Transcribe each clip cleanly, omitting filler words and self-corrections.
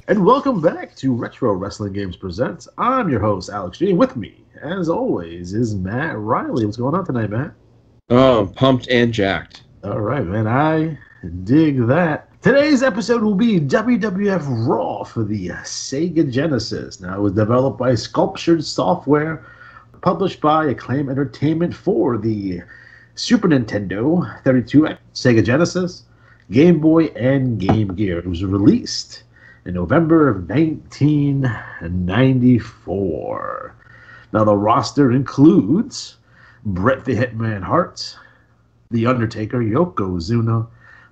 And welcome back to Retro Wrestling Games Presents. I'm your host, Alex G. With me, as always, is Matt Riley. What's going on tonight, Matt? Oh, I'm pumped and jacked. All right, man. I dig that. Today's episode will be WWF RAW for the Sega Genesis. Now, it was developed by Sculptured Software, published by Acclaim Entertainment for the Super Nintendo, 32X, Sega Genesis, Game Boy, and Game Gear. It was released in November of 1994. Now, the roster includes Bret the Hitman Hart, The Undertaker, Yokozuna,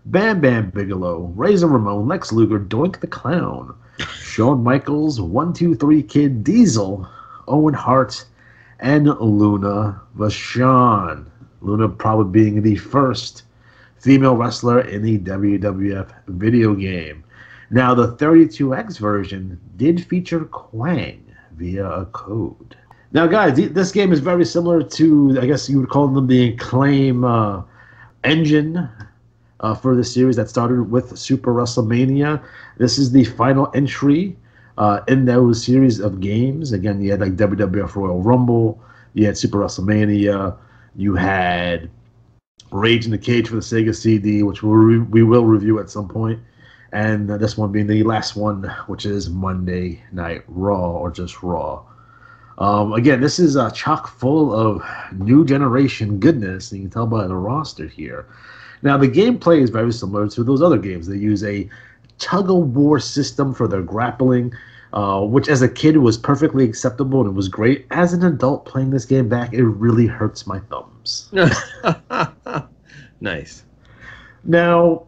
Bam Bam Bigelow, Razor Ramon, Lex Luger, Doink the Clown, Shawn Michaels, 1-2-3 Kid, Diesel, Owen Hart, and Luna VACHON. Luna probably being the first female wrestler in the WWF video game. Now, the 32X version did feature Quang via a code. Now, guys, this game is very similar to, I guess you would call them the Acclaim engine for the series that started with Super WrestleMania. This is the final entry in those series of games. Again, you had like WWF Royal Rumble, you had Super WrestleMania, you had Rage in the Cage for the Sega CD, which we will review at some point. And this one being the last one, which is Monday Night Raw, or just Raw. Again, this is chock full of new generation goodness, and you can tell by the roster here. Now, the gameplay is very similar to those other games. They use a tug-of-war system for their grappling, which as a kid was perfectly acceptable and it was great. As an adult playing this game back, it really hurts my thumbs. Nice. Now,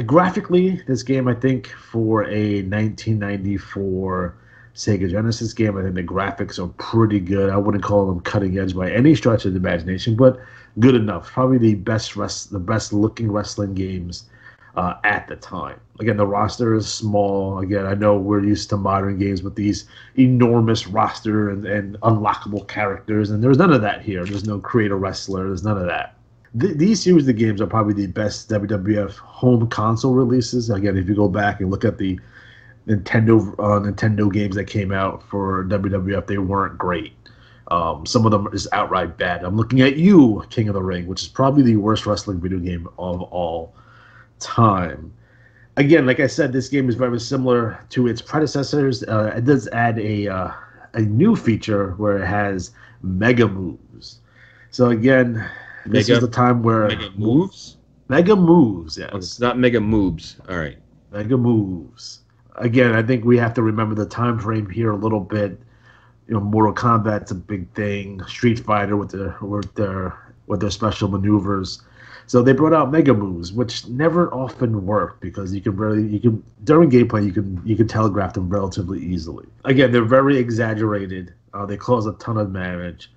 graphically, this game, I think, for a 1994 Sega Genesis game, I think the graphics are pretty good. I wouldn't call them cutting edge by any stretch of the imagination, but good enough. Probably the best looking wrestling games at the time. Again, the roster is small. Again, I know we're used to modern games with these enormous roster and unlockable characters, and there's none of that here. There's no creator wrestler. There's none of that. These series of games are probably the best WWF home console releases. Again, if you go back and look at the Nintendo games that came out for WWF, they weren't great. Some of them is outright bad. I'm looking at you, King of the Ring, which is probably the worst wrestling video game of all time. Again, like I said, this game is very similar to its predecessors. It does add a new feature where it has Mega Moves. So again, this is the time where Mega Moves? Mega Moves, yes. Oh, it's not Mega Moves. All right. Mega Moves. Again, I think we have to remember the time frame here a little bit. You know, Mortal Kombat's a big thing. Street Fighter with their special maneuvers. So they brought out Mega Moves, which never often work because you can during gameplay you can telegraph them relatively easily. Again, they're very exaggerated. They cause a ton of damage.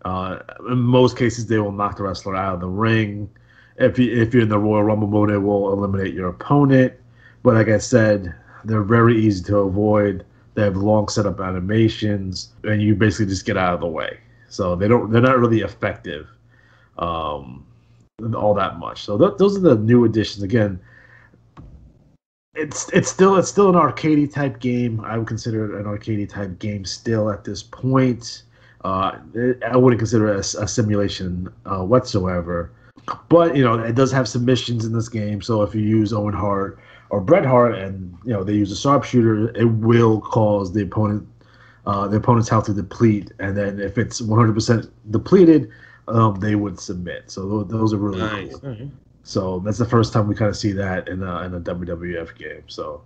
In most cases, they will knock the wrestler out of the ring. If you're in the Royal Rumble mode, it will eliminate your opponent. But like I said, they're very easy to avoid. They have long setup animations, and you basically just get out of the way. So they're not really effective all that much. So those are the new additions. Again, it's still an arcadey type game. I would consider it an arcadey type game still at this point. I wouldn't consider it a simulation whatsoever. But, you know, it does have submissions in this game. So if you use Owen Hart or Bret Hart and, you know, they use a sharpshooter, it will cause the opponent's health to deplete. And then if it's 100% depleted, they would submit. So those are really nice. Cool. Mm-hmm. So that's the first time we kind of see that in a WWF game. So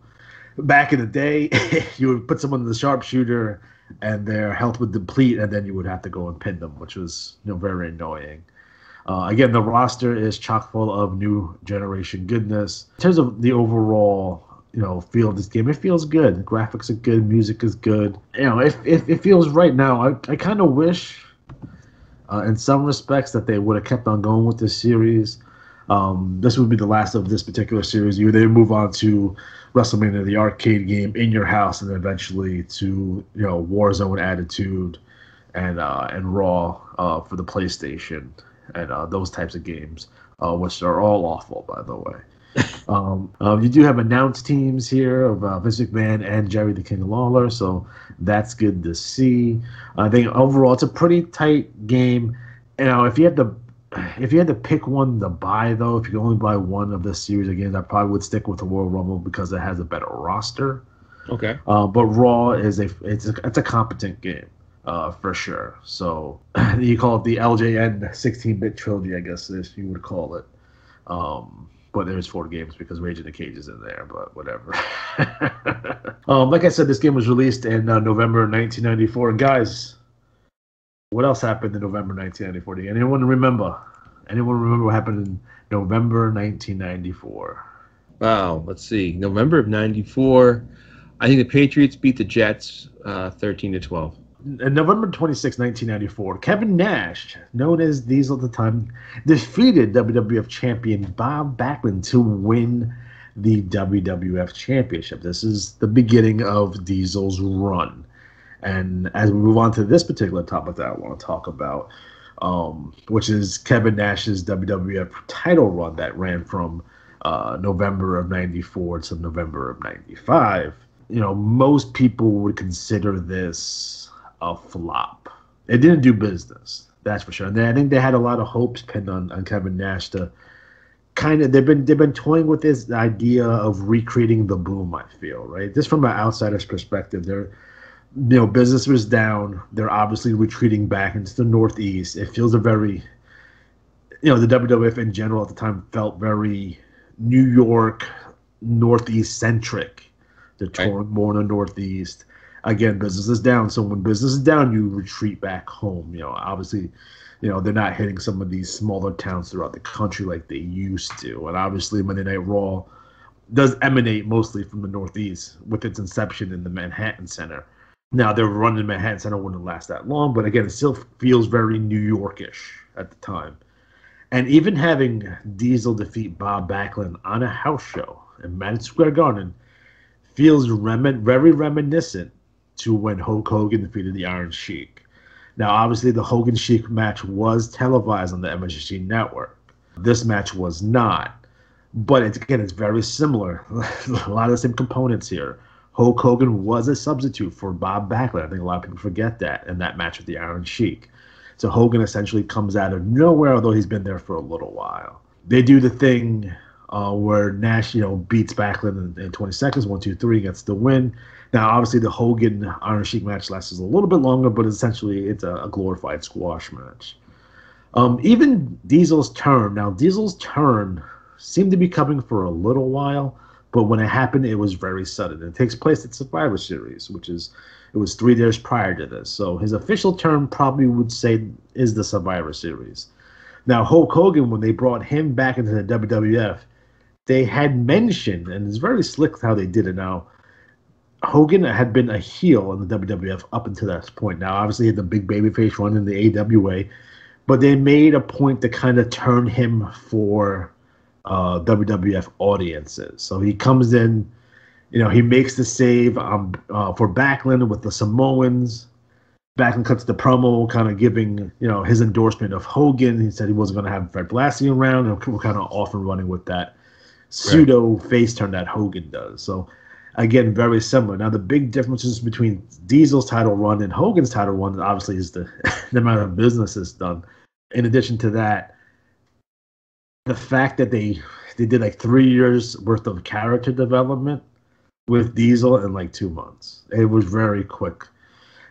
back in the day, you would put someone in the sharpshooter and their health would deplete, and then you would have to go and pin them, which was, you know, very annoying. Again, the roster is chock full of new generation goodness. In terms of the overall, you know, feel of this game, it feels good. The graphics are good, music is good. You know, it feels right now. I kind of wish, in some respects, that they would have kept on going with this series. This would be the last of this particular series. They move on to WrestleMania, the arcade game in your house, and then eventually to, you know, Warzone Attitude and Raw for the PlayStation and those types of games, which are all awful, by the way. You do have announced teams here of Vince McMahon and Jerry the King Lawler, so that's good to see. I think overall it's a pretty tight game. You know, if you had to pick one to buy though, if you could only buy one of this series again, I probably would stick with the Royal Rumble because it has a better roster. Okay. But Raw is it's a competent game. For sure. So you call it the LJN 16-bit trilogy, I guess you would call it. But there's 4 games because Rage in the Cage is in there, but whatever. Like I said, this game was released in November 1994. And guys, what else happened in November 1994? Do anyone remember? Anyone remember what happened in November 1994? Wow. Let's see. November of '94. I think the Patriots beat the Jets 13-12. On November 26, 1994, Kevin Nash, known as Diesel at the time, defeated WWF champion Bob Backlund to win the WWF Championship. This is the beginning of Diesel's run. And as we move on to this particular topic that I want to talk about, which is Kevin Nash's WWF title run that ran from November of 94 to November of 95. You know, most people would consider this a flop. It didn't do business, that's for sure. And I think they had a lot of hopes pinned on Kevin Nash to kind of they've been toying with this idea of recreating the Boom. I feel right. Just from an outsider's perspective, business was down. They're obviously retreating back into the Northeast. It feels a very, the WWF in general at the time felt very New York Northeast centric. They're touring more in the Northeast. Again, business is down. So when business is down, you retreat back home. Obviously, they're not hitting some of these smaller towns throughout the country like they used to. And obviously, Monday Night Raw does emanate mostly from the Northeast with its inception in the Manhattan Center. Now, their run in Manhattan Center wouldn't last that long, but again, it still feels very New Yorkish at the time. And even having Diesel defeat Bob Backlund on a house show in Madison Square Garden feels very reminiscent to when Hulk Hogan defeated the Iron Sheik. Now, obviously, the Hogan Sheik match was televised on the MSG network. This match was not. But it's very similar. A lot of the same components here. Hulk Hogan was a substitute for Bob Backlund. I think a lot of people forget that in that match with the Iron Sheik. So Hogan essentially comes out of nowhere, although he's been there for a little while. They do the thing where Nash, beats Backlund in 20 seconds, 1, 2, 3, gets the win. Now, obviously, the Hogan Iron Sheik match lasts a little bit longer, but essentially it's a glorified squash match. Even Diesel's turn. Now, Diesel's turn seemed to be coming for a little while, but when it happened, it was very sudden. It takes place at Survivor Series, it was 3 days prior to this. So his official term probably would say is the Survivor Series. Now, Hulk Hogan, when they brought him back into the WWF, they had mentioned, and it's very slick how they did it now, Hogan had been a heel in the WWF up until that point. Now, obviously, he had the big babyface run in the AWA, but they made a point to kind of turn him for WWF audiences. So he comes in, he makes the save for Backlund with the Samoans. Backlund cuts the promo, kind of giving, his endorsement of Hogan. He said he wasn't going to have Fred Blassie around, and we're kind of off and running with that pseudo face turn that Hogan does. So, again, very similar. Now, the big differences between Diesel's title run and Hogan's title run, obviously, is the amount of business is done. In addition to that, the fact that they did like 3 years worth of character development with Diesel in like 2 months. It was very quick.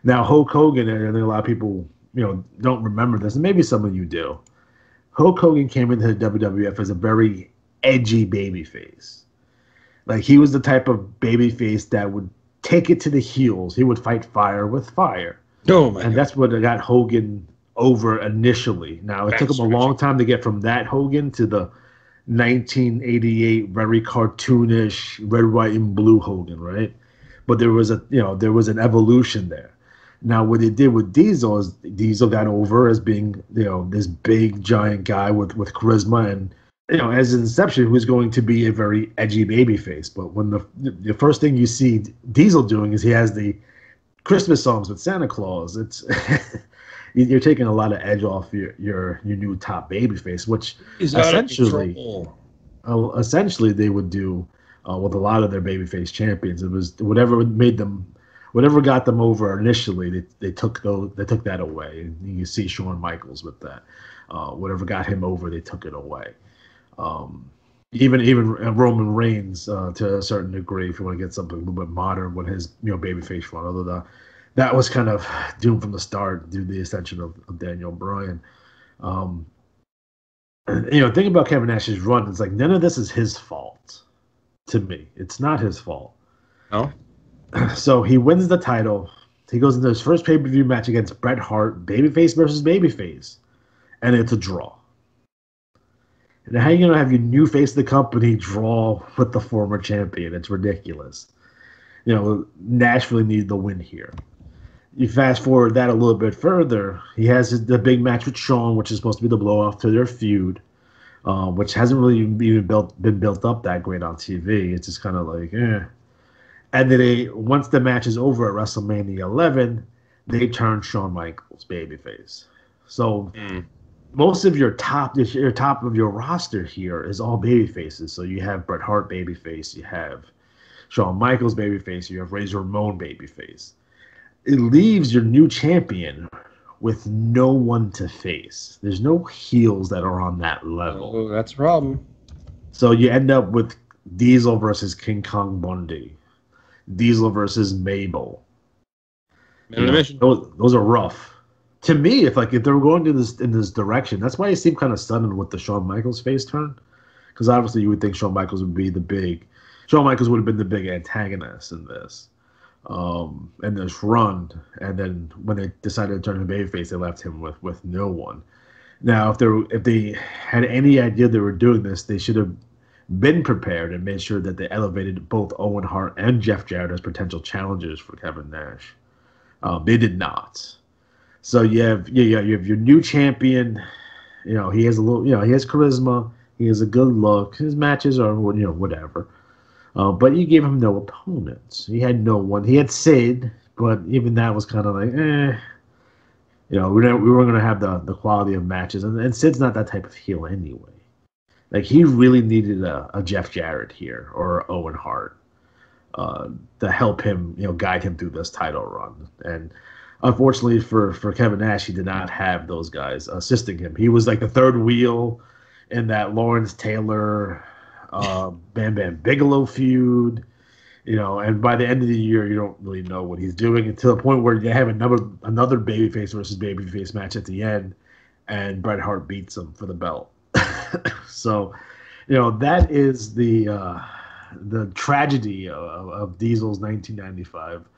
Now, Hulk Hogan, and I think a lot of people, don't remember this, and maybe some of you do. Hulk Hogan came into the WWF as a very edgy babyface. Like, he was the type of babyface that would take it to the heels. He would fight fire with fire. Oh, my And God. that's what got Hogan over initially. Now, it took him a long time to get from that Hogan to the 1988 very cartoonish red, white, and blue Hogan, right? But there was an evolution there. Now, what they did with Diesel is Diesel got over as being, this big giant guy with charisma, and as his inception, he was going to be a very edgy babyface. But when the first thing you see Diesel doing is he has the Christmas songs with Santa Claus. It's you're taking a lot of edge off your new top babyface, which He's essentially, out of control. essentially they would do with a lot of their babyface champions. It was whatever got them over initially. They took that away. And you see Shawn Michaels with that. Whatever got him over, they took it away. Even Roman Reigns to a certain degree, if you want to get something a little bit modern with his babyface run, although that was kind of doomed from the start due to the ascension of Daniel Bryan. Think about Kevin Nash's run. It's like none of this is his fault. To me, it's not his fault. No. So he wins the title. He goes into his first pay-per-view match against Bret Hart, babyface versus babyface, and it's a draw. And how are you going to have your new face of the company draw with the former champion? It's ridiculous. Nash really needed the win here. You fast forward that a little bit further, he has the big match with Shawn, which is supposed to be the blow-off to their feud, which hasn't really even been built up that great on TV. It's just kind of like, eh. And then once the match is over at WrestleMania 11, they turn Shawn Michaels babyface. So most of your top of your roster here is all babyfaces. So you have Bret Hart babyface, you have Shawn Michaels babyface, you have Razor Ramon babyface. It leaves your new champion with no one to face. There's no heels that are on that level. Oh, that's a problem. So you end up with Diesel versus King Kong Bundy, Diesel versus Mabel. Those are rough. To me, if they were going in this direction, that's why it seemed kind of sudden with the Shawn Michaels face turn, because obviously you would think Shawn Michaels would have been the big antagonist in this. And this run, and then when they decided to turn him babyface, they left him with no one. Now, if they had any idea they were doing this, they should have been prepared and made sure that they elevated both Owen Hart and Jeff Jarrett as potential challengers for Kevin Nash. They did not. So you have your new champion. He has he has charisma. He has a good look. His matches are whatever. But you gave him no opponents. He had no one. He had Sid, but even that was kind of like, eh. We weren't going to have the quality of matches. And Sid's not that type of heel anyway. Like, he really needed a Jeff Jarrett here or Owen Hart to help him, guide him through this title run. And unfortunately for Kevin Nash, he did not have those guys assisting him. He was like the third wheel in that Lawrence Taylor Bam Bam Bigelow feud, and by the end of the year, you don't really know what he's doing until the point where you have another babyface versus babyface match at the end, and Bret Hart beats him for the belt. So, that is the tragedy of Diesel's 1995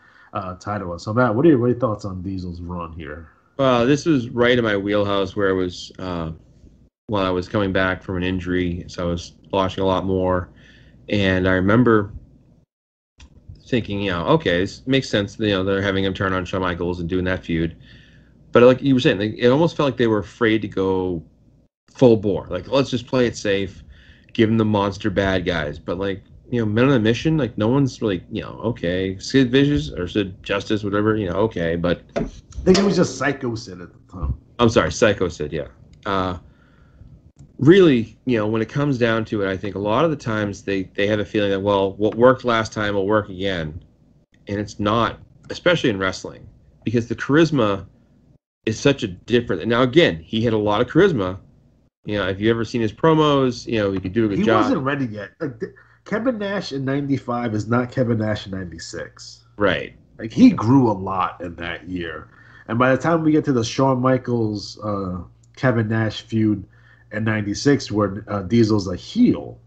title. So, Matt, what are your thoughts on Diesel's run here? This was right in my wheelhouse where it was while I was coming back from an injury, so I was watching a lot more, and I remember thinking, okay, this makes sense. They're having him turn on Shawn Michaels and doing that feud, but like you were saying, it almost felt like they were afraid to go full bore. Like, let's just play it safe, give them the monster bad guys. But Men on a Mission, no one's really, okay, Sid Vicious or Sid Justice, whatever, okay, but I think it was just Psycho Sid at the time. I'm sorry, Psycho Sid, yeah. Really, when it comes down to it, I think a lot of the times they have a feeling that, well, what worked last time will work again. And it's not, especially in wrestling, because the charisma is such a different. And now, again, he had a lot of charisma. If you ever seen his promos, he could do a good job. He wasn't ready yet. Kevin Nash in 95 is not Kevin Nash in 96. Right. He grew a lot in that year. And by the time we get to the Shawn Michaels, Kevin Nash feud, in 96 where Diesel's a heel,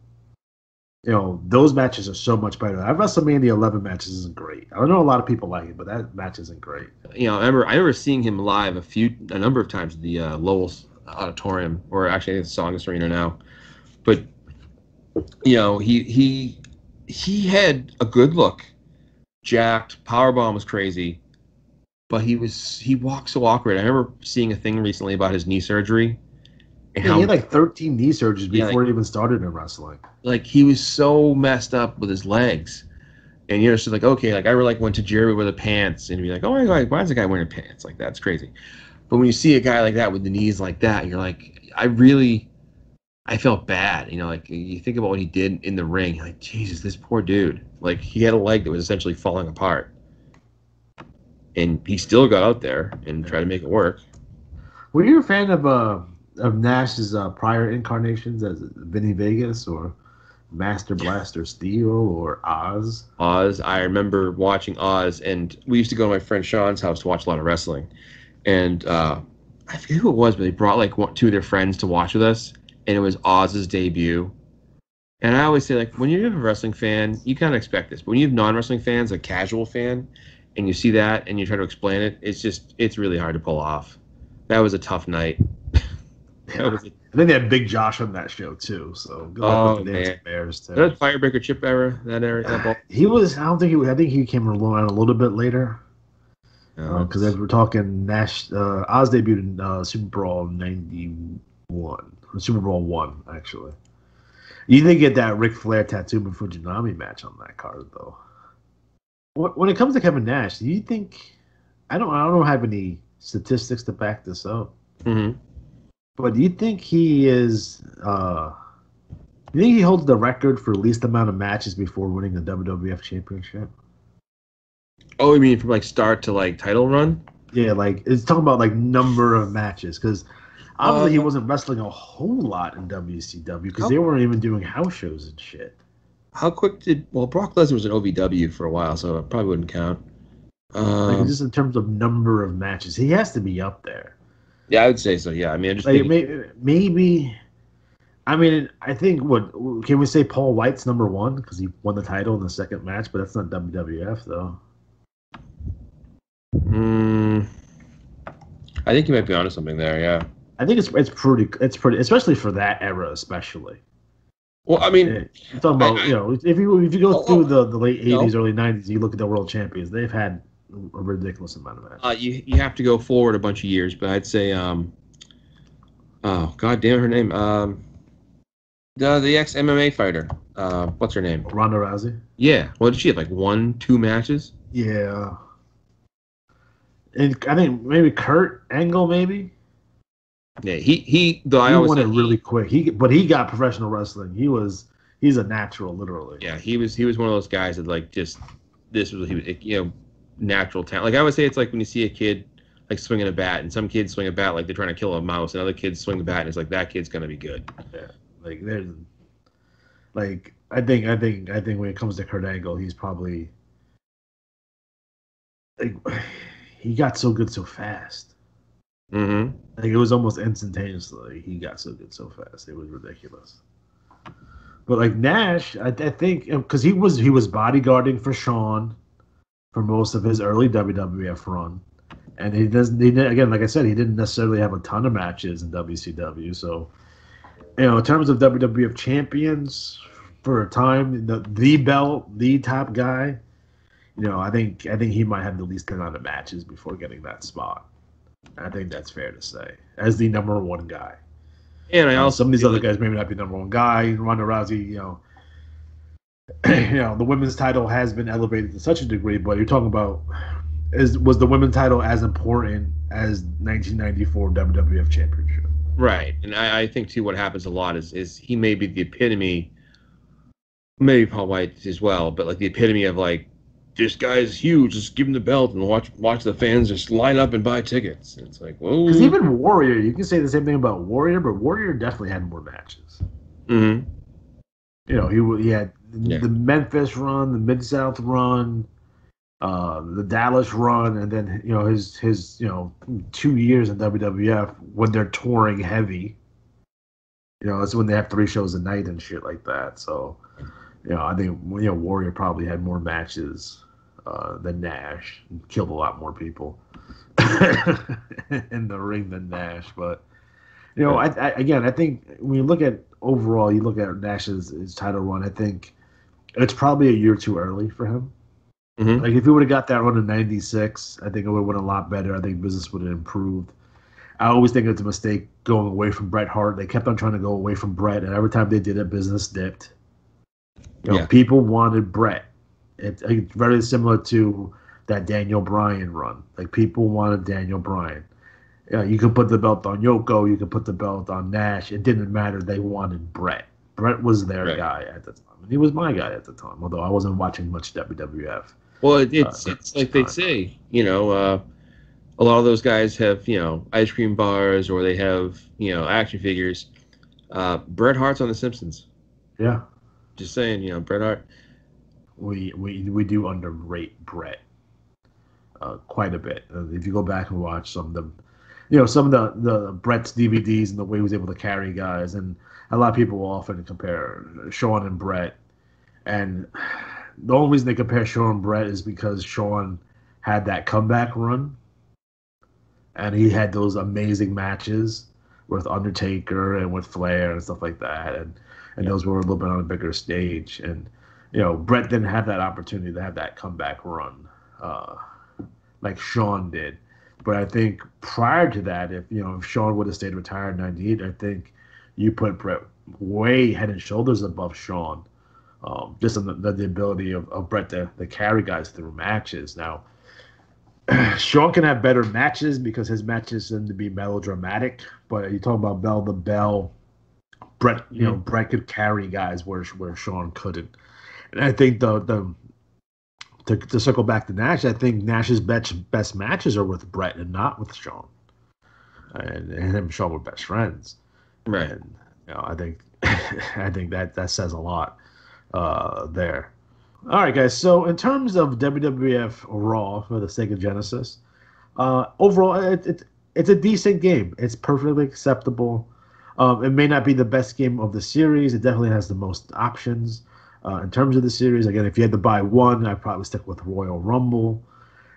those matches are so much better. That WrestleMania 11 matches isn't great. I know a lot of people like it, but that match isn't great. I remember seeing him live a number of times at the Lowell's Auditorium, or actually it's Songus Arena now. But he had a good look, jacked, powerbomb was crazy, but he walked so awkward. I remember seeing a thing recently about his knee surgery. He had 13 knee surgeries before he even started in wrestling. He was so messed up with his legs. And it's just okay, I really went to Jerry with the pants and be like, oh my God, why is the guy wearing pants? That's crazy. But when you see a guy like that with the knees like that, you're like, I I felt bad. You know, like you think about what he did in the ring, like Jesus, this poor dude. Like he had a leg that was essentially falling apart, and he still got out there and tried to make it work. Were you a fan of Nash's prior incarnations as Vinny Vegas or Master Blaster Steel or Oz? Oz, I remember watching Oz, and we used to go to my friend Shawn's house to watch a lot of wrestling, and I forget who it was, but they brought like two of their friends to watch with us, and it was Oz's debut. And I always say, like, when you're a wrestling fan, you kind of expect this, but when you have non-wrestling fans, a casual fan, and you see that and you try to explain it, it's really hard to pull off. That was a tough night. I think they had Big Josh on that show too. So good luck with the Dancing Bears too. That Firebreaker Chip era, that era. That he was. I don't think he. I think he came along a little bit later. Because as we're talking, Nash Oz debuted in Super Brawl '91, Super Brawl 1 actually. You didn't get that Ric Flair tattoo before Fujinami match on that card though. When it comes to Kevin Nash, do you think? I don't have any statistics to back this up. Mm-hmm. But do you think he is? You think he holds the record for least amount of matches before winning the WWF Championship? Oh, you mean from like start to like title run? Yeah, like it's talking about like number of matches because obviously he wasn't wrestling a whole lot in WCW because they weren't even doing house shows and shit. How quick Brock Lesnar was an OVW for a while, so it probably wouldn't count. Like just in terms of number of matches, he has to be up there. Yeah, I would say so. Yeah, I mean, I just like maybe. I mean, I think what can we say? Paul White's number one because he won the title in the second match, but that's not WWF though. I think you might be onto something there. Yeah, I think it's pretty, especially for that era, especially. Well, I mean, you're talking about if you go through the late '80s, early '90s, you look at the world champions, they've had a ridiculous amount of matches. You have to go forward a bunch of years, but I'd say oh god damn her name the ex MMA fighter what's her name? Ronda Rousey. Yeah, what did she have, like 1-2 matches? Yeah, and I think maybe Kurt Angle maybe. Yeah, he though I he always won it really quick. But he got professional wrestling. He's a natural, literally. Yeah, he was one of those guys that like just this was he was natural talent. Like I would say, it's like when you see a kid like swinging a bat, and some kids swing a bat like they're trying to kill a mouse, and other kids swing the bat and it's like that kid's gonna be good. Yeah, like there's, like I think when it comes to Kurt Angle, he's probably like he got so good so fast. Mm-hmm. Like it was almost instantaneously. He got so good so fast. It was ridiculous. But like Nash, I think because he was bodyguarding for Shawn for most of his early WWF run, and he again, like I said, he didn't necessarily have a ton of matches in WCW. So, in terms of WWF champions for a time, the belt, the top guy, I think he might have the least amount of matches before getting that spot. I think that's fair to say as the number one guy. And I also some of these other guys maybe not be number one guy. Ronda Rousey, the women's title has been elevated to such a degree, but you're talking about was the women's title as important as 1994 WWF Championship? Right, and I think too what happens a lot is he may be the epitome, maybe Paul White as well, but like the epitome of like, this guy is huge, just give him the belt and watch the fans just line up and buy tickets. And it's like, whoa. Because even Warrior, you can say the same thing about Warrior, but Warrior definitely had more matches. Mm-hmm. He had the Memphis run, the Mid-South run, the Dallas run, and then his 2 years in WWF when they're touring heavy. That's when they have 3 shows a night and shit like that. So, I think Warrior probably had more matches than Nash, and killed a lot more people in the ring than Nash. But I think when you look at overall, you look at Nash's his title run. I think it's probably a year too early for him. Mm-hmm. Like if he would have got that run in '96, I think it would have went a lot better. I think business would have improved. I always think it's a mistake going away from Bret Hart. They kept on trying to go away from Bret, and every time they did it, business dipped. People wanted Bret. It's very similar to that Daniel Bryan run. Like people wanted Daniel Bryan, Yeah, you could put the belt on Yoko, you could put the belt on Nash. It didn't matter. They wanted Bret. Bret was their guy at the time. And he was my guy at the time, although I wasn't watching much WWF. Well, it's like they say, a lot of those guys have, ice cream bars or they have, action figures. Bret Hart's on The Simpsons. Yeah. Just saying, Bret Hart. We do underrate Bret quite a bit. If you go back and watch some of the Bret's DVDs and the way he was able to carry guys, and a lot of people will often compare Shawn and Bret. And the only reason they compare Shawn and Bret is because Shawn had that comeback run, and he had those amazing matches with Undertaker and with Flair and stuff like that, and those were a little bit on a bigger stage. And Bret didn't have that opportunity to have that comeback run like Shawn did. But I think prior to that, if Shawn would have stayed retired in '98, I think you put Bret way head and shoulders above Shawn. Just on the ability of Bret to carry guys through matches. Now, Shawn can have better matches because his matches tend to be melodramatic. But you talk about bell to bell, Bret, Bret could carry guys where Shawn couldn't. And I think to circle back to Nash, I think Nash's best matches are with Bret and not with Shawn. And him and Shawn were best friends. Right. And I think that says a lot there. All right, guys. So in terms of WWF RAW for the Sega Genesis, overall, it's a decent game. It's perfectly acceptable. It may not be the best game of the series. It definitely has the most options in terms of the series. Again, if you had to buy one, I'd probably stick with Royal Rumble.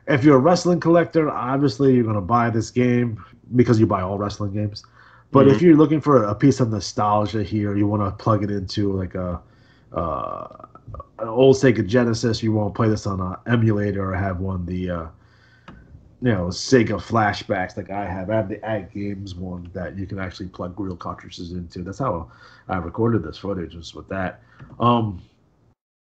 If you're a wrestling collector, obviously you're going to buy this game because you buy all wrestling games. But if you're looking for a piece of nostalgia here, you want to plug it into like an old Sega Genesis, you won't play this on an emulator or have one of the Sega flashbacks like I have. I have the Ag Games one that you can actually plug real cartridges into. That's how I recorded this footage, just with that.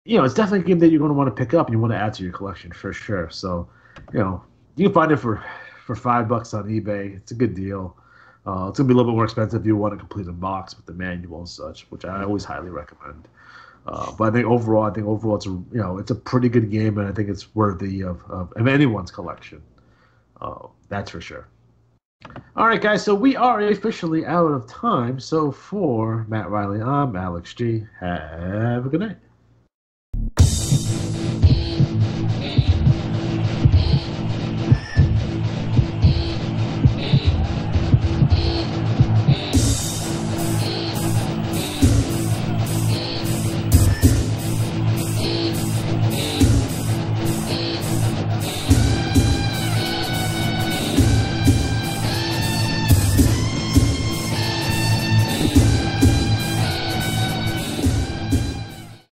It's definitely a game that you're going to want to pick up and you want to add to your collection for sure. So, you can find it for $5 on eBay. It's a good deal. It's gonna be a little bit more expensive if you want a complete box with the manual and such, which I always highly recommend. But I think overall, it's a pretty good game, and I think it's worthy of anyone's collection. That's for sure. All right, guys. So we are officially out of time. So for Matt Riley, I'm Alex G. Have a good night.